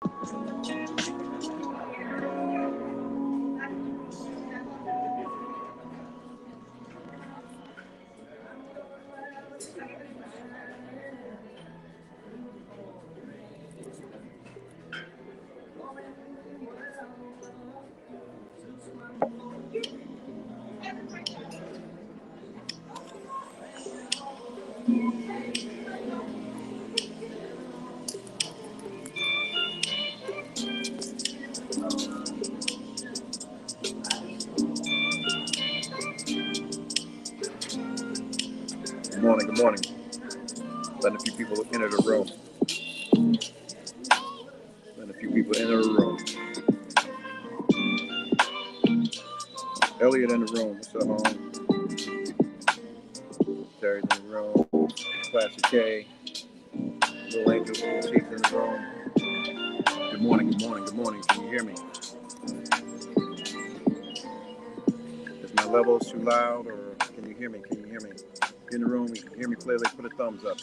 Good morning, good morning. Letting a few people enter the room. Letting a few people enter the room. Elliot in the room. What's up, home? Terry's in the room. Classic K. Little Angel, Little Chief in the room. Good morning, good morning, good morning. Can you hear me? Is my levels too loud, or can you hear me? Can you hear me? If you're in the room, you can hear me clearly, put a thumbs up.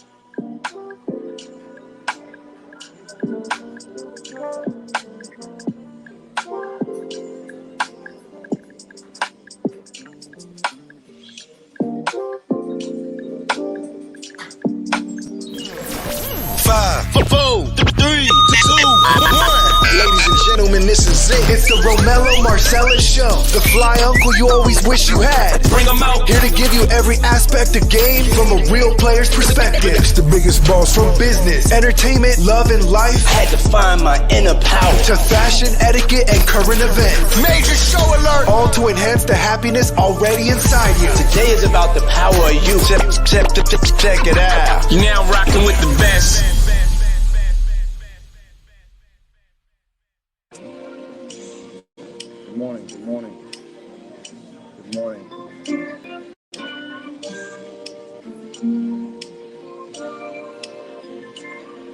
Five, four, three, two, one. Ladies and gentlemen, this is it. It's the Romello Marcellous Show. The fly uncle you always wish you had. Bring 'em out. Here to give you every aspect of game from a real player's perspective. It's the biggest boss from business, entertainment, love, and life. Had to find my inner power. To fashion, etiquette, and current events. Major show alert. All to enhance the happiness already inside you. Today is about the power of you. Check it out. You now rocking with the best. Good morning, good morning. Good morning.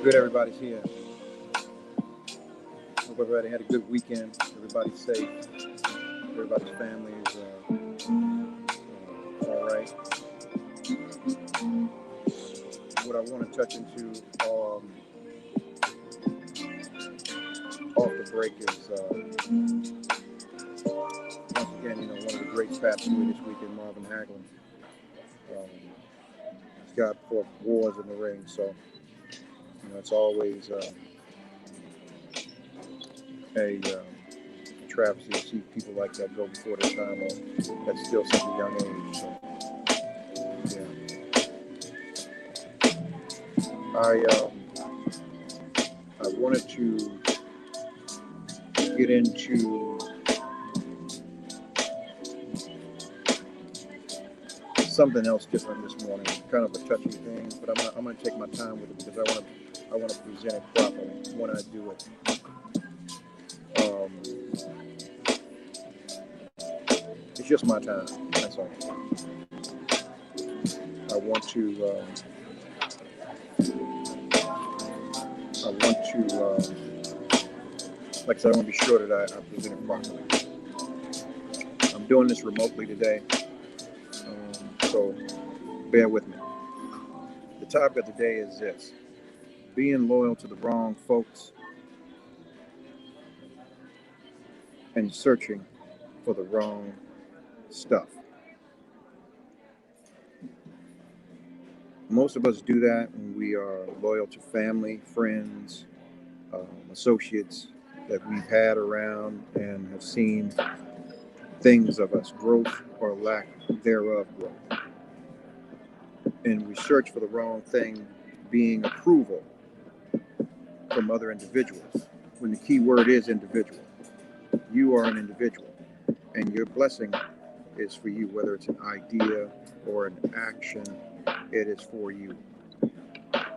Good, everybody's here. Hope everybody had a good weekend. Everybody's safe. Everybody's family is all right. What I want to touch into off the break is once again, one of the greats passed away this weekend, Marvin Hagler. He's got 4 wars in the ring, so it's always a travesty to see people like that go before their time at still such a young age. So, yeah. I wanted to get into something else different this morning. Kind of a touchy thing, but I'm gonna take my time with it because I want to present it properly when I do it. It's just my time. That's all. I want to like I said, I want to be sure that I present it properly. I'm doing this remotely today, so bear with me. The topic of the day is this: being loyal to the wrong folks and searching for the wrong stuff. Most of us do that when we are loyal to family, friends, associates that we've had around and have seen things of us, growth or lack thereof growth. And we search for the wrong thing, being approval from other individuals, when the key word is individual. You are an individual, and your blessing is for you, whether it's an idea or an action, it is for you.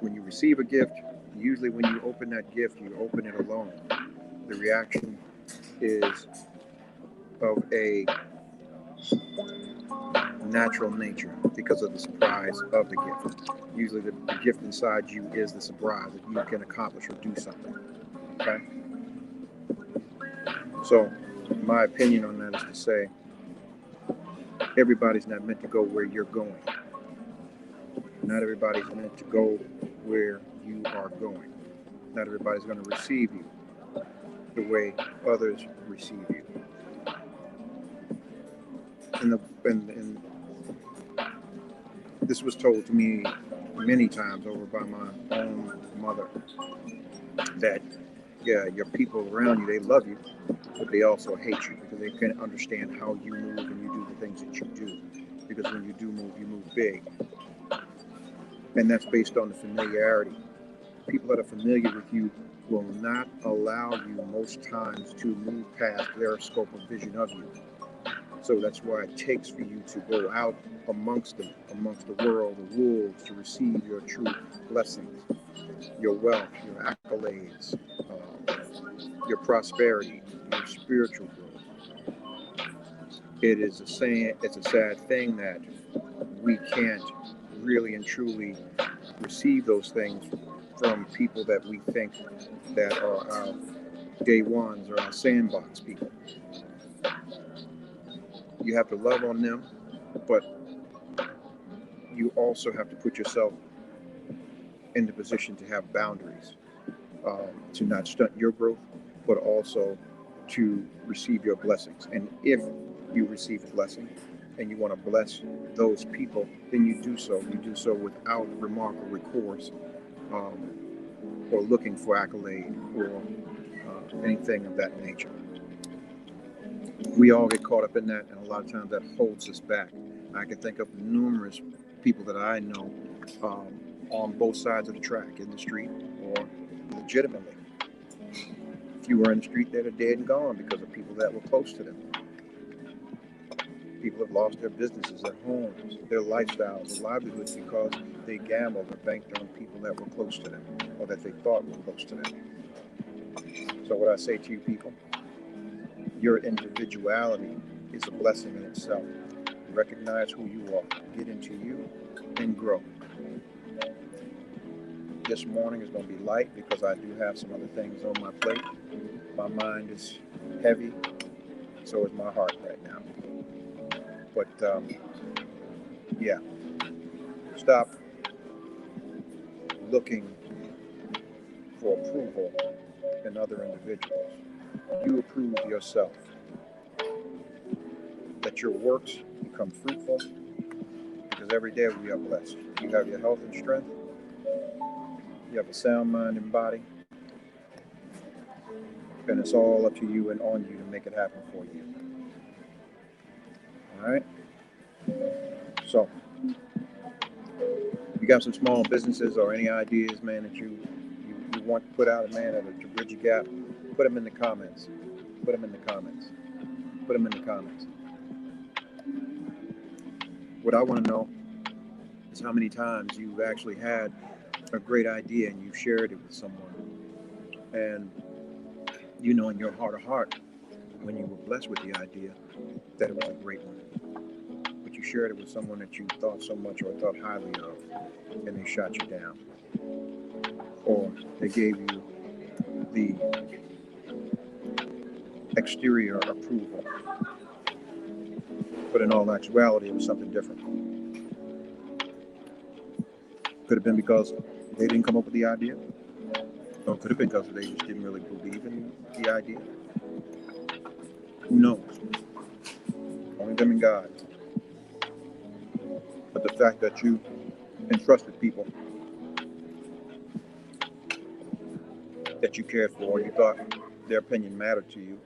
When you receive a gift, usually when you open that gift, you open it alone. The reaction is of a natural nature because of the surprise of the gift. Usually the gift inside you is the surprise that you can accomplish or do something. Okay? So my opinion on that is to say, everybody's not meant to go where you're going. Not everybody's meant to go where you are going. Not everybody's going to receive you the way others receive you. And this was told to me many times over by my own mother, that yeah, your people around you, they love you, but they also hate you because they can't understand how you move and you do the things that you do. Because when you move big. And that's based on the familiarity. People that are familiar with you will not allow you most times to move past their scope of vision of you. So that's why it takes for you to go out amongst them, amongst the world, the wolves, to receive your true blessings, your wealth, your accolades, your prosperity, your spiritual growth. It is a saying, it's a sad thing that we can't really and truly receive those things from people that we think that are our day ones or our sandbox people. You have to love on them, but you also have to put yourself in the position to have boundaries, to not stunt your growth, but also to receive your blessings. And if you receive a blessing and you want to bless those people, then you do so. You do so without remark or recourse, or looking for accolade or anything of that nature. We all get caught up in that, and a lot of times that holds us back. I can think of numerous people that I know, on both sides of the track, in the street or legitimately. If you were in the street, they're dead and gone because of people that were close to them. People have lost their businesses, their homes, their lifestyles, their livelihoods because they gambled or banked on people that were close to them or that they thought were close to them. So what I say to you people, your individuality is a blessing in itself. Recognize who you are, get into you, and grow. This morning is going to be light because I do have some other things on my plate. My mind is heavy, so is my heart right now. But yeah, stop looking for approval in other individuals. You approve yourself. Let your works become fruitful, because every day we are blessed. You have your health and strength. You have a sound mind and body. And it's all up to you and on you to make it happen for you. All right? So, if you got some small businesses or any ideas, man, that you want to put out, man, to bridge a gap, put them in the comments. Put them in the comments. Put them in the comments. What I want to know is how many times you've actually had a great idea and you've shared it with someone. And you know in your heart of heart, when you were blessed with the idea, that it was a great one. But you shared it with someone that you thought so much or thought highly of, and they shot you down. Or they gave you the exterior approval. But in all actuality, it was something different. Could have been because they didn't come up with the idea, or could have been because they just didn't really believe in the idea. Who knows? Only them and God. But the fact that you entrusted people that you cared for, you thought their opinion mattered to you,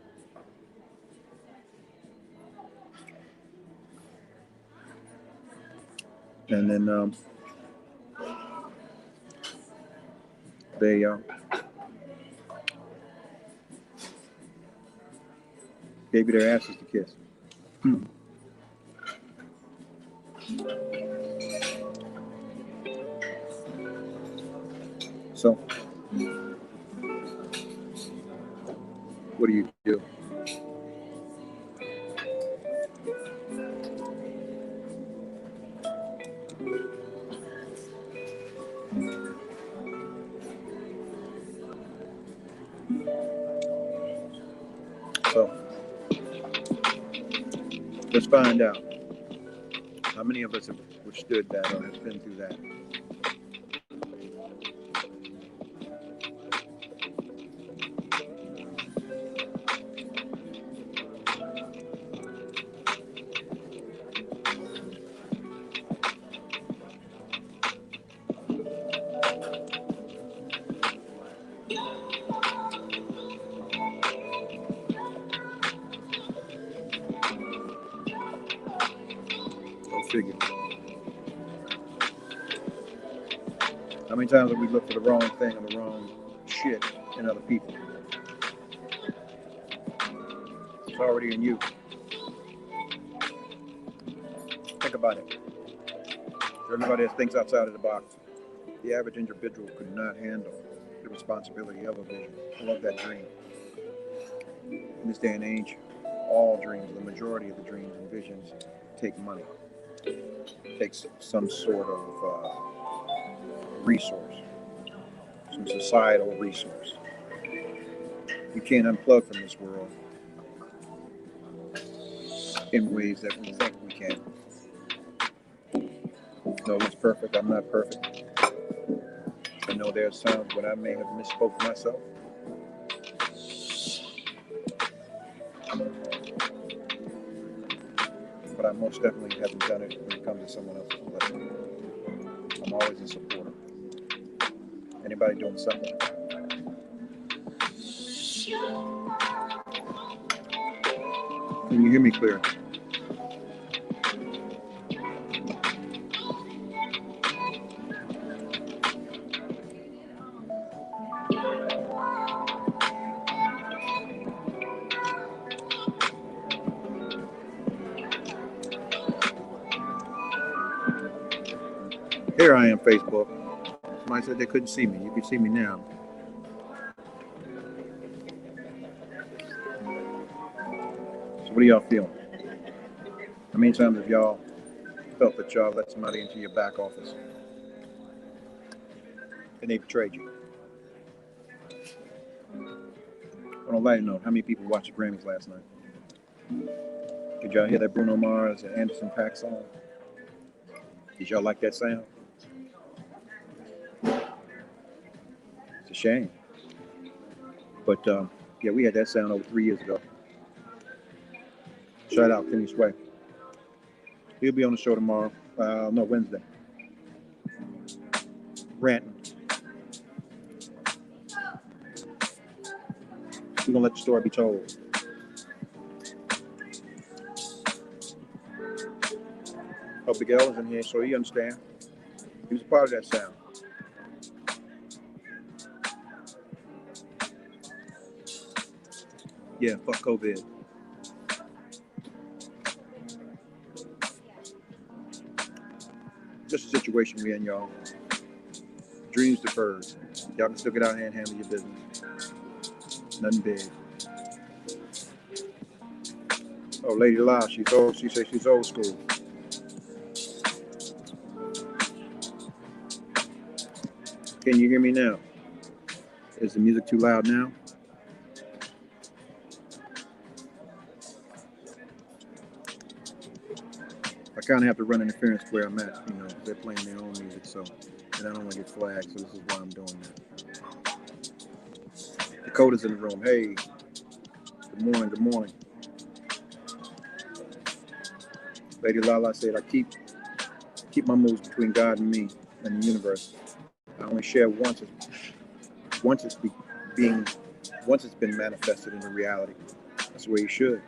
and then they gave you their asses to kiss. So, what do you do? So, let's find out how many of us have withstood that or has been through that. figure. How many times have we looked for the wrong thing and the wrong shit in other people? It's already in you. Think about it. For everybody that thinks outside of the box, the average individual could not handle the responsibility of a vision. I love that dream. In this day and age, all dreams, the majority of the dreams and visions, take money. Takes some sort of resource, some societal resource. We can't unplug from this world in ways that we think we can. No one's perfect. I'm not perfect. I know there's times when I may have misspoke myself. But I most definitely haven't done it when it comes to someone else's blessing. I'm always a supporter. Anybody doing something? Can you hear me clear? Here I am, Facebook. Somebody said they couldn't see me. You can see me now. So what are y'all feeling? How many times have y'all felt that y'all let somebody into your back office and they betrayed you? On a lighter note, how many people watched the Grammys last night? Did y'all hear that Bruno Mars and Anderson .Paak song? Did y'all like that sound? It's a shame. But yeah, we had that sound over 3 years ago. Shout out Kenny Sway. He'll be on the show tomorrow. No, Wednesday. Ranting. We're gonna let the story be told. Hope Big L is in here so he understands. He was a part of that sound. Yeah, fuck COVID. Just a situation we're in, y'all. Dreams deferred. Y'all can still get out here and handle your business. Nothing big. Oh, Lady La, she's old. She says she's old school. Can you hear me now? Is the music too loud now? I kind of have to run interference where I'm at. You know, they're playing their own music, so, and I don't want to get flagged, so this is why I'm doing that. Dakota's in the room. Hey, good morning, good morning. Lady Lala said, I keep my moves between God and me and the universe. I only share once it's been manifested into reality. That's the way you should.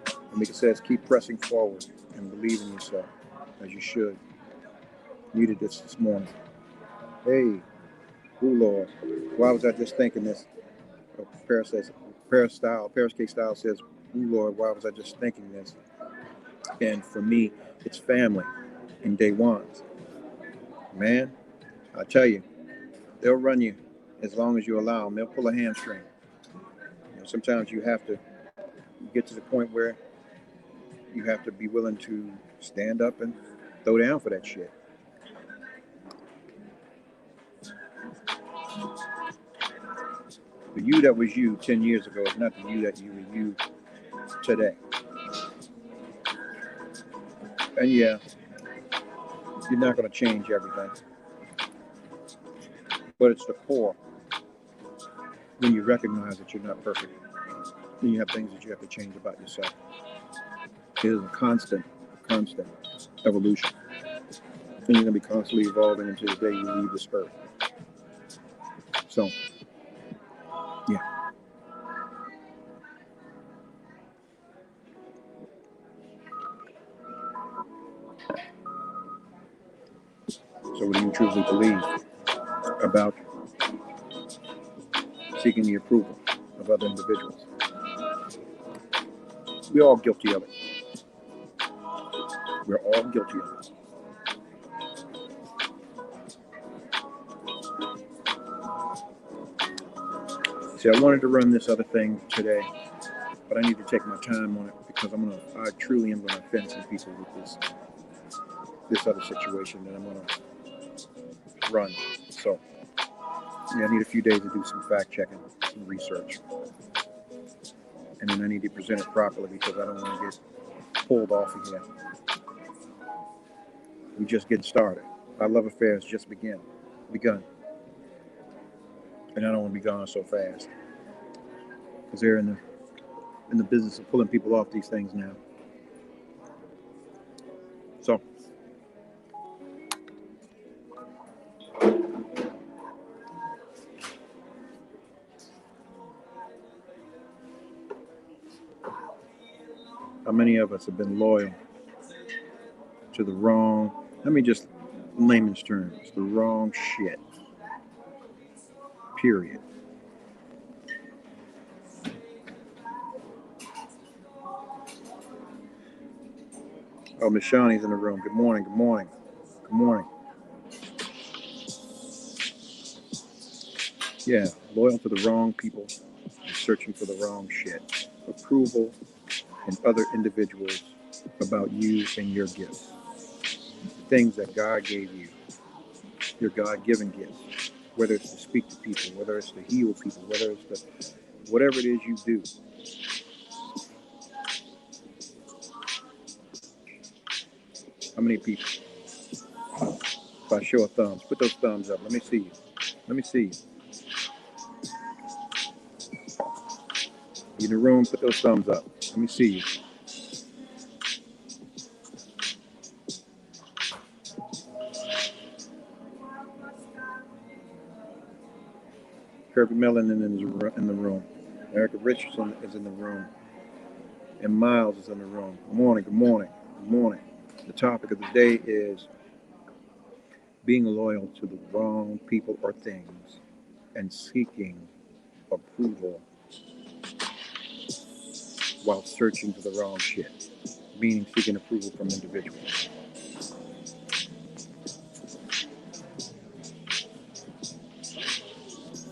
And Mika says, keep pressing forward and believe in yourself as you should. Needed this morning. Hey, ooh Lord, why was I just thinking this? Paris K Style says, ooh Lord, why was I just thinking this? And for me, it's family and day ones. Man, I tell you, they'll run you as long as you allow them. They'll pull a hamstring. You know, sometimes you have to get to the point where you have to be willing to stand up and throw down for that shit. The you that was you 10 years ago is not the you that you were you today. And yeah, you're not going to change everything. But it's the core. When you recognize that you're not perfect, then you have things that you have to change about yourself. It is a constant evolution. And you're going to be constantly evolving until the day you leave this earth. So, yeah. what do you truly believe about seeking the approval of other individuals? We're all guilty of it. We're all guilty of it. See, I wanted to run this other thing today, but I need to take my time on it because I truly am gonna offend some people with this other situation that I'm gonna run. So yeah, I need a few days to do some fact checking, some research, and then I need to present it properly because I don't want to get pulled off of here. We just getting started. Our love affair has just begun, and I don't want to be gone so fast because they're in the business of pulling people off these things now. So how many of us have been loyal to the wrong, let me just layman's terms, the wrong shit, period. Oh, Miss Shawnee's in the room. Good morning, good morning, good morning. Yeah, loyal to the wrong people and searching for the wrong shit. Approval in other individuals about you and your gifts. Things that God gave you, your God-given gifts. Whether it's to speak to people, whether it's to heal people, whether it's to whatever it is you do. How many people? By show of thumbs, put those thumbs up. Let me see you. Let me see you. You in the room, put those thumbs up. Let me see you. Kirby Mellon is in the room. Erica Richardson is in the room. And Miles is in the room. Good morning, good morning, good morning. The topic of the day is being loyal to the wrong people or things and seeking approval while searching for the wrong shit, meaning seeking approval from individuals.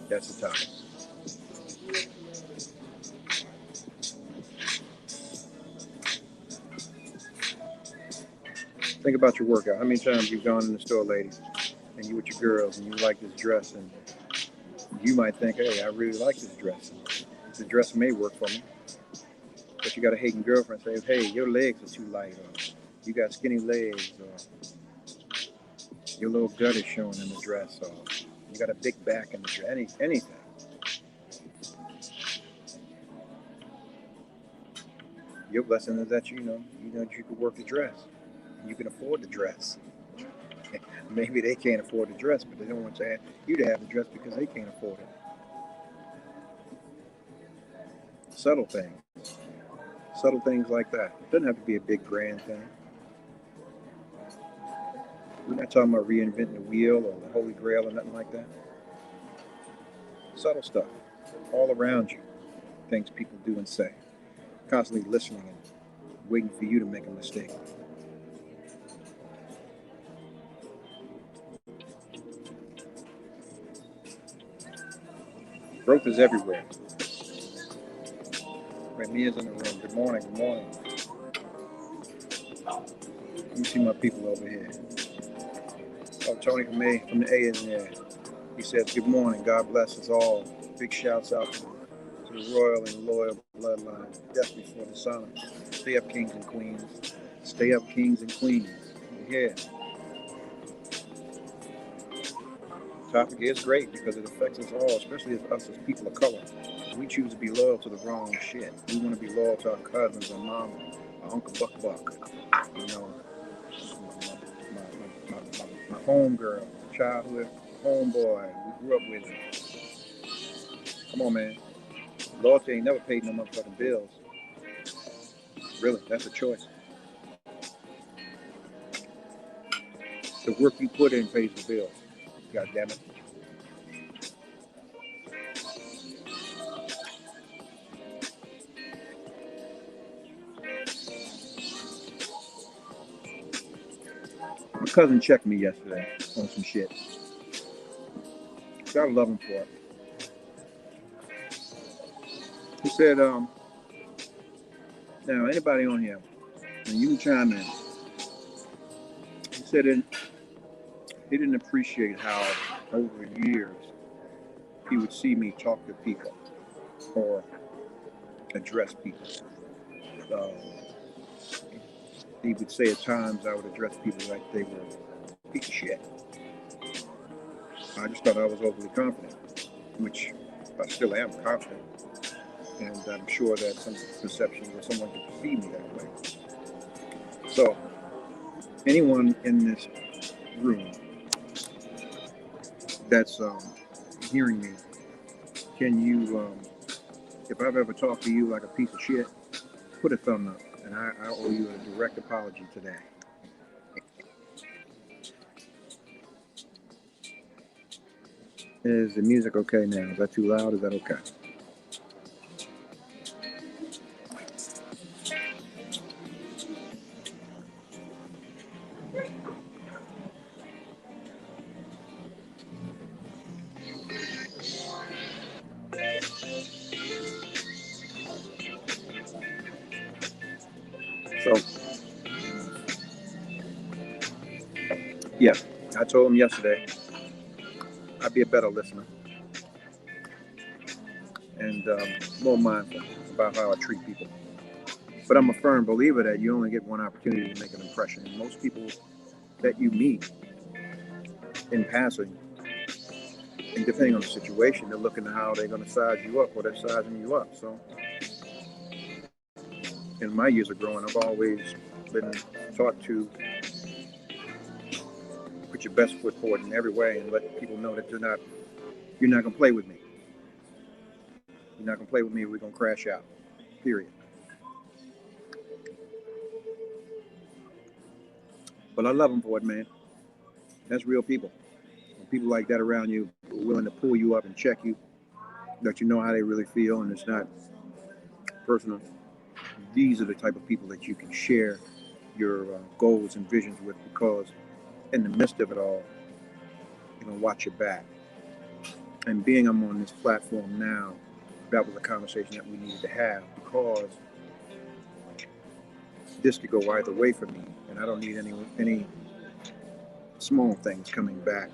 That's the topic. Think about your workout. How many times you've gone in the store, ladies, and you with your girls, and you like this dress, and you might think, hey, I really like this dress. The dress may work for me, but you got a hating girlfriend say, hey, your legs are too light, or you got skinny legs, or your little gut is showing in the dress, or you got a big back in the dress, anything. Your blessing is that you know that you can work the dress. You can afford the dress. Maybe they can't afford the dress, but they don't want you to have the dress because they can't afford it. Subtle things like that. It doesn't have to be a big grand thing. We're not talking about reinventing the wheel or the Holy Grail or nothing like that. Subtle stuff all around you. Things people do and say. Constantly listening and waiting for you to make a mistake. Growth is everywhere. Mia's in the room. Good morning, good morning. Let me see my people over here. Oh, Tony from the A is in there. He says, good morning. God bless us all. Big shouts out to the royal and loyal bloodline. Death before dishonor. Stay up, kings and queens. Stay up, kings and queens. Yeah. Topic is great because it affects us all, especially us as people of color. We choose to be loyal to the wrong shit. We want to be loyal to our cousins, our mama, our Uncle Buck. You know, my homegirl, childhood homeboy. We grew up with him. Come on, man. Loyalty ain't never paid no motherfucking bills. Really, that's a choice. The work you put in pays the bills. God damn it. My cousin checked me yesterday on some shit. Gotta love him for it. He said, now anybody on here, and you can chime in. He said he didn't appreciate how over the years he would see me talk to people or address people. Um, he would say at times I would address people like they were a piece of shit. I just thought I was overly confident, which I still am confident. And I'm sure that some perception where someone could perceive me that way. So, anyone in this room that's hearing me, can you, if I've ever talked to you like a piece of shit, put a thumb up, and I owe you a direct apology today. Is the music okay now? Is that too loud? Is that okay? So, yeah, I told him yesterday I'd be a better listener and more mindful about how I treat people. But I'm a firm believer that you only get one opportunity to make an impression. And most people that you meet in passing, and depending on the situation, they're looking at how they're going to size you up or they're sizing you up. So, in my years of growing, I've always been taught to put your best foot forward in every way and let people know that you're not going to play with me. You're not going to play with me. We're going to crash out. Period. But I love them for it, man. That's real people. When people like that around you are willing to pull you up and check you, let you know how they really feel, and it's not personal. These are the type of people that you can share your goals and visions with, because in the midst of it all, you're going to watch your back. And being I'm on this platform now, that was a conversation that we needed to have, because this could go either way for me, and I don't need any small things coming back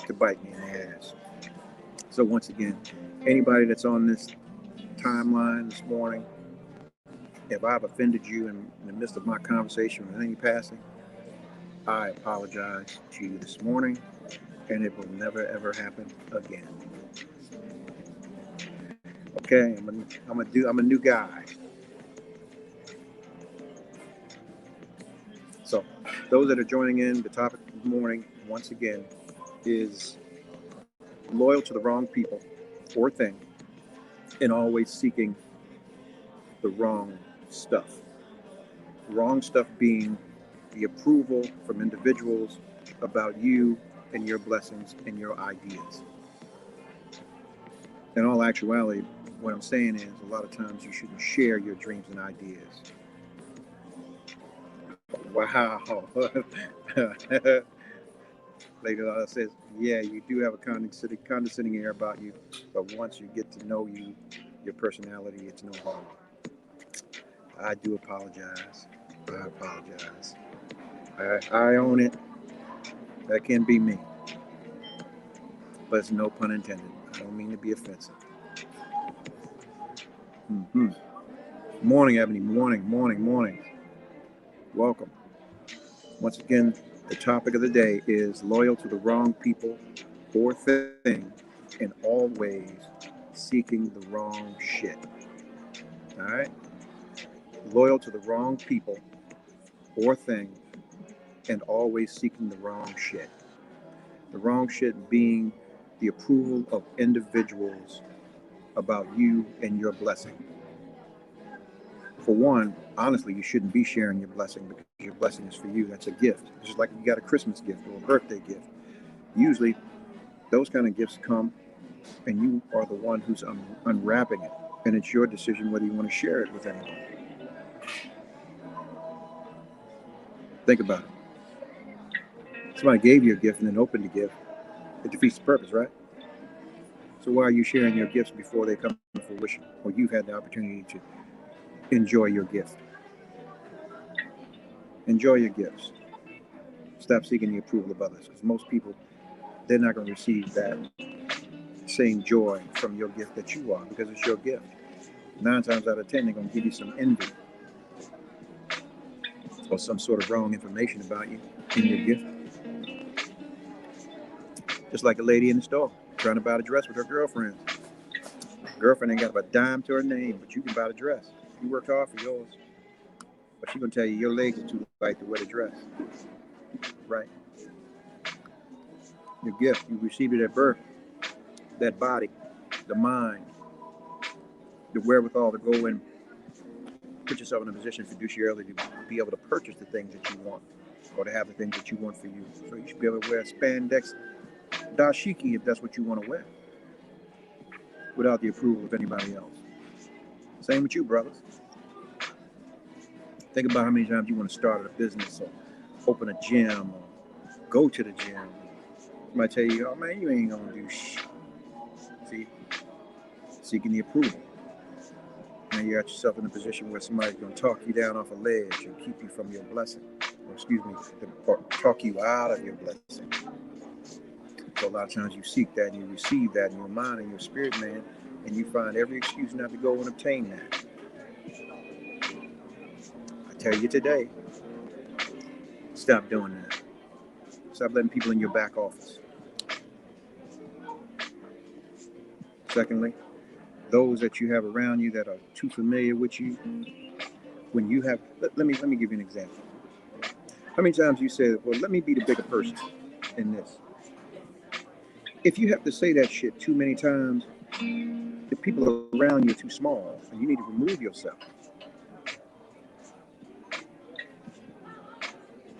to bite me in the ass. So once again, anybody that's on this timeline this morning, if I've offended you in the midst of my conversation with any passing, I apologize to you this morning, and it will never ever happen again. Okay, I'm a new guy. So those that are joining in, the topic this morning, once again, is loyal to the wrong people or thing and always seeking the wrong stuff. Wrong stuff being the approval from individuals about you and your blessings and your ideas. In all actuality, what I'm saying is a lot of times you shouldn't share your dreams and ideas. Wow. Lady Lala says, yeah, you do have a condescending air about you, but once you get to know you, your personality, it's no harm. I do apologize. I apologize. I own it. That can be me. But it's no pun intended. I don't mean to be offensive. Morning, Ebony. Morning. Welcome. Once again, the topic of the day is loyal to the wrong people or thing and always seeking the wrong shit. All right? Loyal to the wrong people or thing and always seeking the wrong shit. The wrong shit being the approval of individuals about you and your blessing. For one, honestly, you shouldn't be sharing your blessing because your blessing is for you. That's a gift. It's just like you got a Christmas gift or a birthday gift. Usually, those kind of gifts come and you are the one who's unwrapping it. And it's your decision whether you want to share it with anyone. Think about it. Somebody gave you a gift and then opened the gift. It defeats the purpose, right? So why are you sharing your gifts before they come to fruition? Or you've had the opportunity to enjoy your gift. Enjoy your gifts. Stop seeking the approval of others. Because most people, they're not going to receive that same joy from your gift that you are because it's your gift. 9 times out of 10, they're going to give you some envy or some sort of wrong information about you in your gift. Just like a lady in the store trying to buy a dress with her girlfriend. Girlfriend ain't got a dime to her name, but you can buy the dress. You worked hard for yours. But she's going to tell you your legs are too light to wear the dress. Right? Your gift, you received it at birth. That body, the mind, the wherewithal to go and put yourself in a position fiduciarily to be able to purchase the things that you want or to have the things that you want for you. So you should be able to wear spandex dashiki if that's what you want to wear without the approval of anybody else. Same with you, brothers. Think about how many times you want to start a business or open a gym or go to the gym. Somebody tell you, oh man, you ain't gonna do shit. See, seeking the approval. Now you got yourself in a position where somebody's gonna talk you down off a ledge and keep you from your blessing. Or excuse me, talk you out of your blessing. So a lot of times you seek that and you receive that in your mind and your spirit, man, and you find every excuse not to go and obtain that. I tell you today, stop doing that. Stop letting people in your back office. Secondly, those that you have around you that are too familiar with you, when you have, let me give you an example. How many times you say, well, let me be the bigger person in this? If you have to say that shit too many times, the people around you are too small, and you need to remove yourself.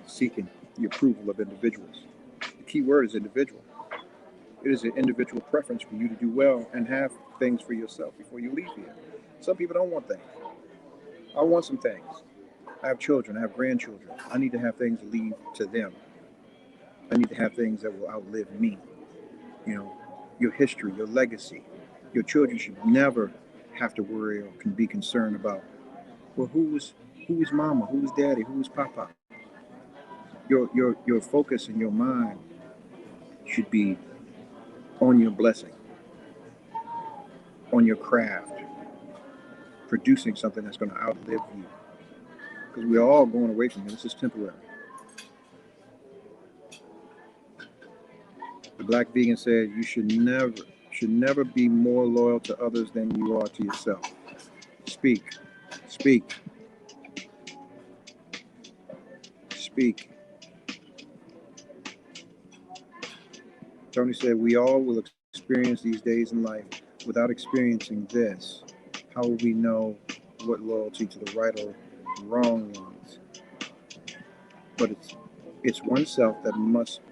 Seeking the approval of individuals. The key word is individual. It is an individual preference for you to do well and have things for yourself before you leave here. Some people don't want things. I want some things. I have children, I have grandchildren. I need to have things to leave to them. I need to have things that will outlive me. You know, your history, your legacy. Your children should never have to worry or can be concerned about, well, who is mama, who is daddy, who is papa. Your focus and your mind should be on your blessing, on your craft, producing something that's going to outlive you. Because we're all going away from here. This is temporary. The black vegan said you should never be more loyal to others than you are to yourself. Speak. Tony said we all will experience these days in life. Without experiencing this, how will we know what loyalty to the right or wrong ones? But it's oneself that must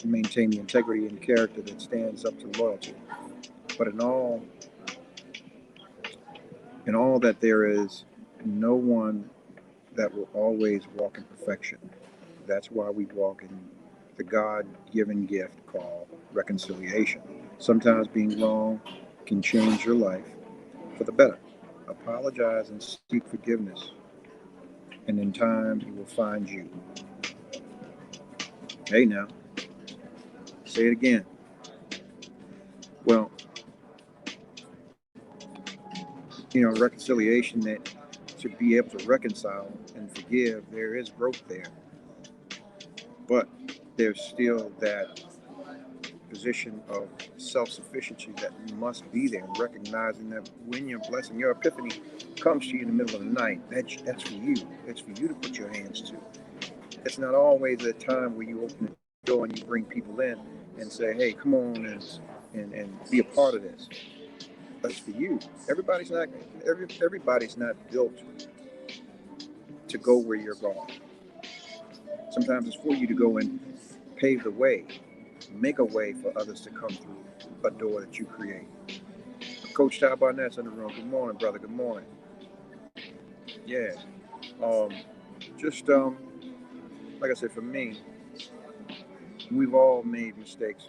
maintain the integrity and character that stands up to loyalty. But in all that there is, no one that will always walk in perfection. That's why we walk in the God-given gift called reconciliation. Sometimes being wrong can change your life for the better. Apologize and seek forgiveness, and in time he will find you. Hey now, say it again. Well, reconciliation, that to be able to reconcile and forgive, there is growth there. But there's still that position of self-sufficiency that must be there, recognizing that when your blessing, your epiphany comes to you in the middle of the night, that's for you. It's for you to put your hands to. It's not always a time where you open the door and you bring people in and say, hey, come on and be a part of this. That's for you. Everybody's not built to go where you're going. Sometimes it's for you to go and pave the way, make a way for others to come through a door that you create. Coach Ty Barnett's in the room. Good morning, brother. Good morning. Yeah. Um, just like I said, for me, we've all made mistakes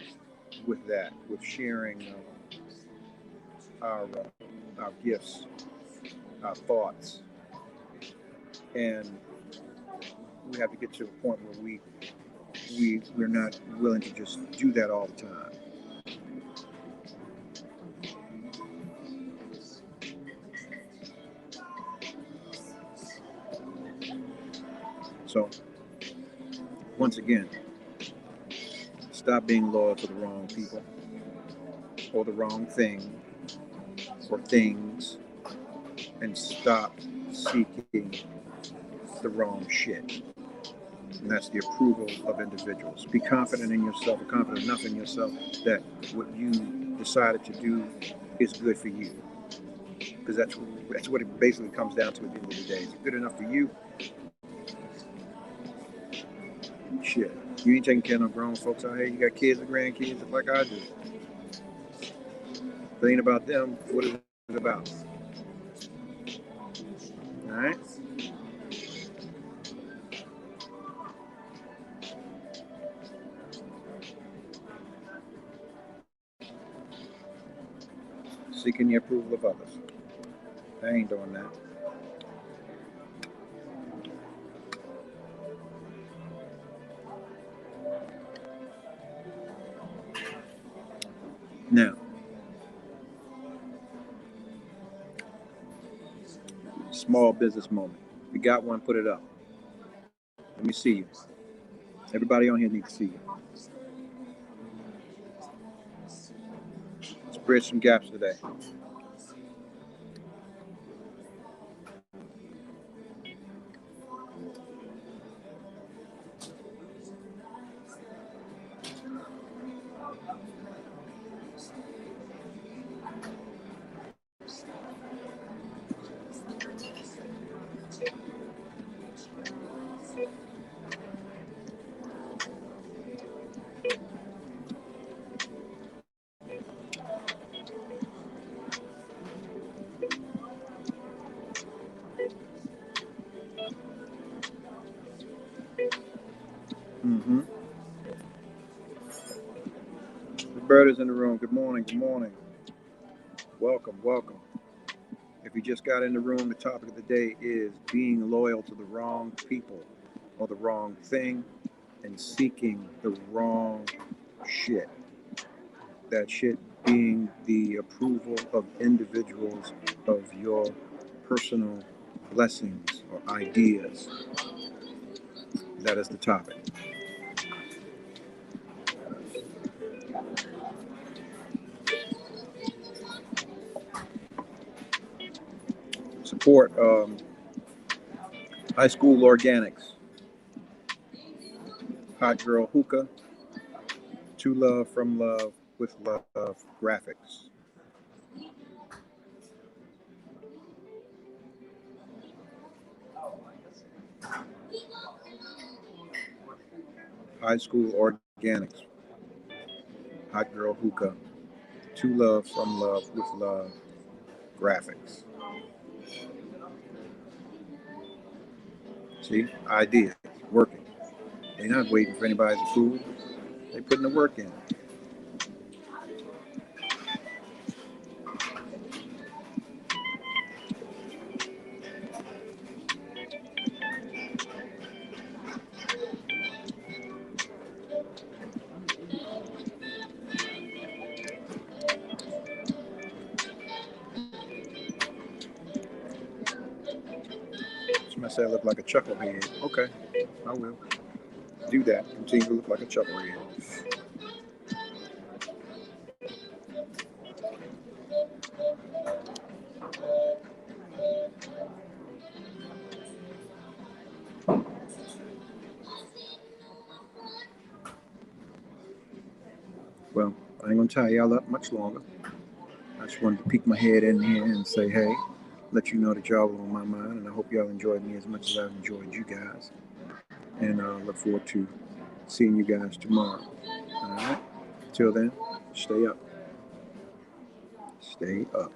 with that, with sharing our gifts, our thoughts, and we have to get to a point where we're not willing to just do that all the time. So once again, stop being loyal to the wrong people or the wrong thing or things, and stop seeking the wrong shit. And that's the approval of individuals. Be confident in yourself, or confident enough in yourself that what you decided to do is good for you. Because that's what it basically comes down to at the end of the day. Is it good enough for you? Shit. You ain't taking care of no grown folks out here. You got kids and grandkids just like I do. If it ain't about them, what is it about? Alright? Seeking the approval of others. I ain't doing that. Now, small business moment. If you got one, put it up. Let me see you. Everybody on here needs to see you. Let's bridge some gaps today. Mm-hmm. The bird is in the room. Good morning. Good morning. Welcome. Welcome. If you just got in the room, the topic of the day is being loyal to the wrong people or the wrong thing and seeking the wrong shit. That shit being the approval of individuals of your personal blessings or ideas. That is the topic. Support high school organics, hot girl hookah, to love, from love, with love graphics. High school organics, hot girl hookah, to love, from love, with love graphics. See, ideas working. They're not waiting for anybody's approval. They're putting the work in. Somebody said I look like a chucklehead. Okay, I will do that. Continue to look like a chucklehead. Well, I ain't gonna tie y'all up much longer. I just wanted to peek my head in here and say, hey, let you know that y'all were on my mind, and I hope y'all enjoyed me as much as I've enjoyed you guys. And I look forward to seeing you guys tomorrow. All right? Till then, stay up. Stay up.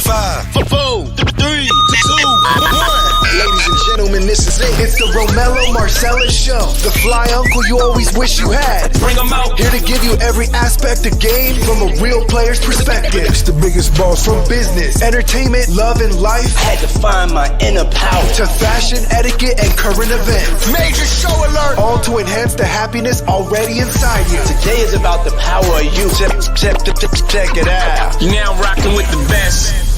Five, four, three, two, one. Ladies and gentlemen, this is it. It's the Romello Marcellous Show. The fly uncle you always wish you had. Bring 'em out. Here to give you every aspect of game from a real player's perspective. It's the biggest balls from business, entertainment, love, and life. Had to find my inner power. To fashion, etiquette, and current events. Major show alert. All to enhance the happiness already inside you. Today is about the power of you. Check it out. You're now rocking with the best.